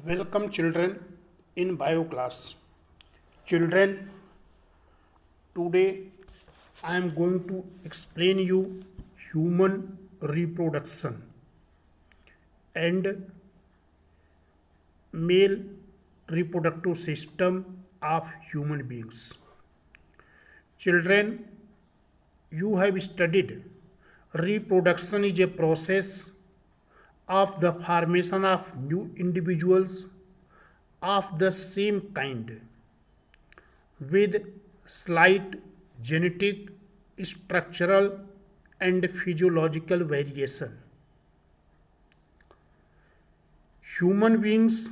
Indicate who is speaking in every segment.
Speaker 1: Welcome children in bio class. Children, today I am going to explain you human reproduction and male reproductive system of human beings. Children, you have studied reproduction is a process of the formation of new individuals of the same kind with slight genetic, structural, and physiological variation. Human beings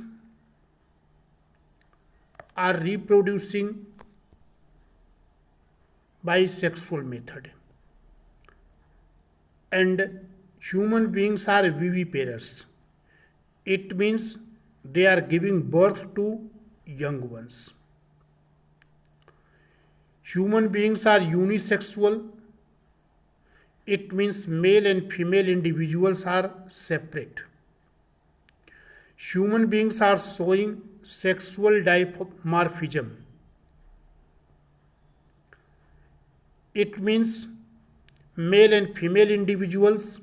Speaker 1: are reproducing by sexual method, and human beings are viviparous. It means they are giving birth to young ones. Human beings are unisexual. It means male and female individuals are separate. Human beings are showing sexual dimorphism. It means male and female individuals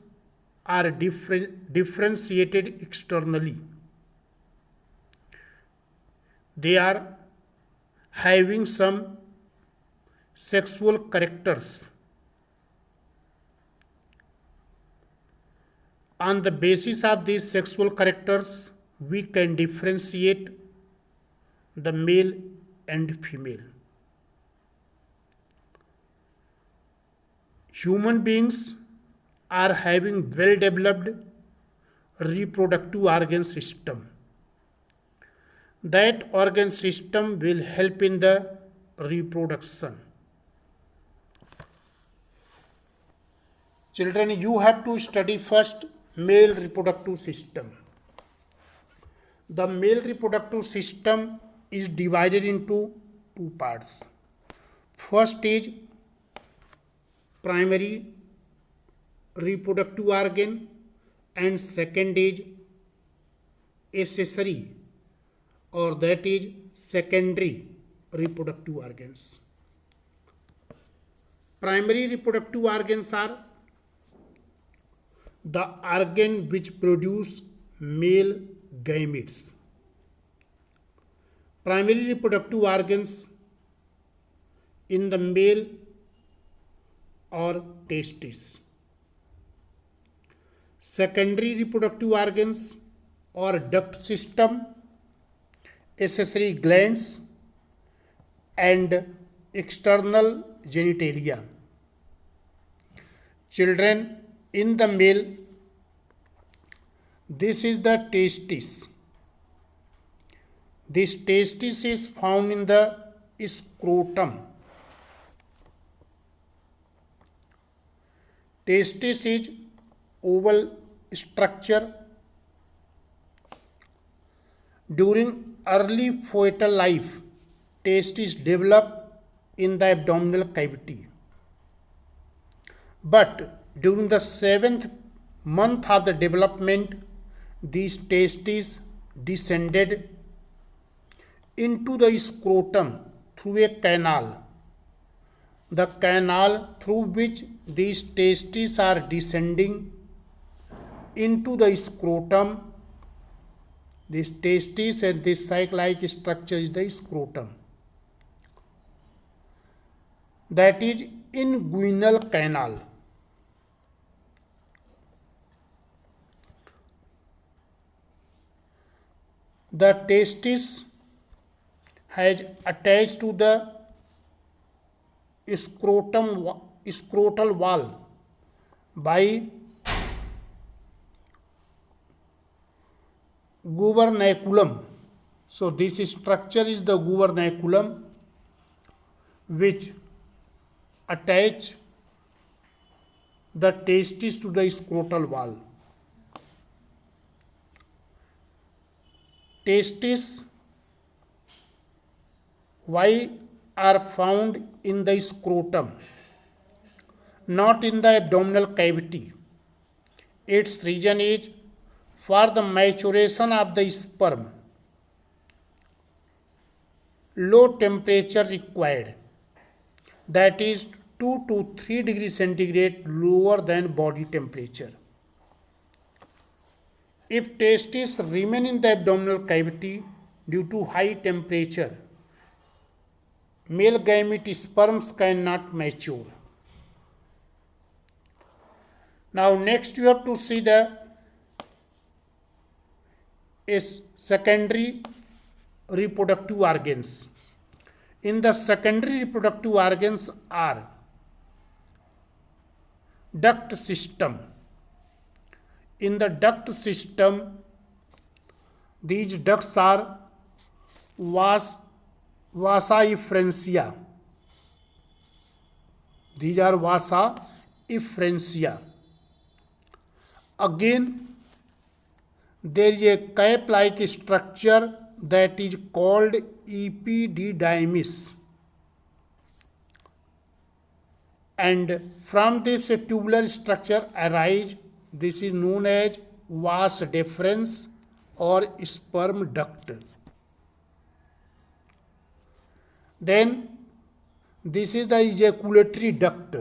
Speaker 1: are differentiated externally. They are having some sexual characters. On the basis of these sexual characters, we can differentiate the male and female. Human beings are having well developed reproductive organ system. That organ system will help in the reproduction. Children, you have to study first male reproductive system. The male reproductive system is divided into two parts. First is primary reproductive organ and second is accessory, or that is secondary reproductive organs. Primary reproductive organs are the organ which produce male gametes. Primary reproductive organs in the male or testes. Secondary reproductive organs or duct system, accessory glands, and external genitalia. Children, in the male, this is the testis. This testis is found in the scrotum. Testis is oval structure. During early fetal life, testes develop in the abdominal cavity. But during the 7th month of the development, these testes descended into the scrotum through a canal. The canal through which these testes are descending into the scrotum, this testis and this sac-like structure is the scrotum. That is inguinal canal. The testis has attached to the scrotal wall by gubernaculum. So this structure is the gubernaculum which attach the testis to the scrotal wall. Testis, why are found in the scrotum, not in the abdominal cavity? Its reason is for the maturation of the sperm. low temperature required, that is 2 to 3 degrees centigrade lower than body temperature. If testes remain in the abdominal cavity due to high temperature, male gamete sperms cannot mature. Now next you have to see the secondary reproductive organs. In the secondary reproductive organs are duct system. In the duct system, these ducts are vasa efferentia. These are vasa efferentia. Again, there is a cap-like structure that is called epididymis, and from this tubular structure arise, this is known as vas deferens or sperm duct. Then this is the ejaculatory duct.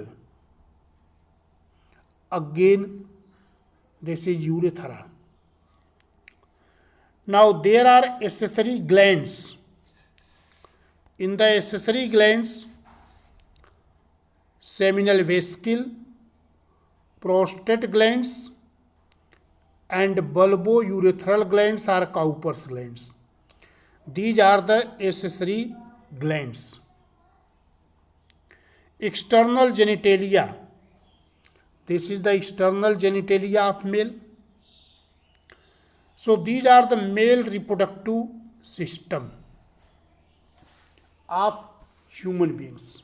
Speaker 1: Again, this is urethra. Now there are accessory glands. In the accessory glands, seminal vesicule, prostate glands, and bulbourethral glands are Cowper's glands. These are the accessory glands. External genitalia. This is the external genitalia of male. So these are the male reproductive system of human beings.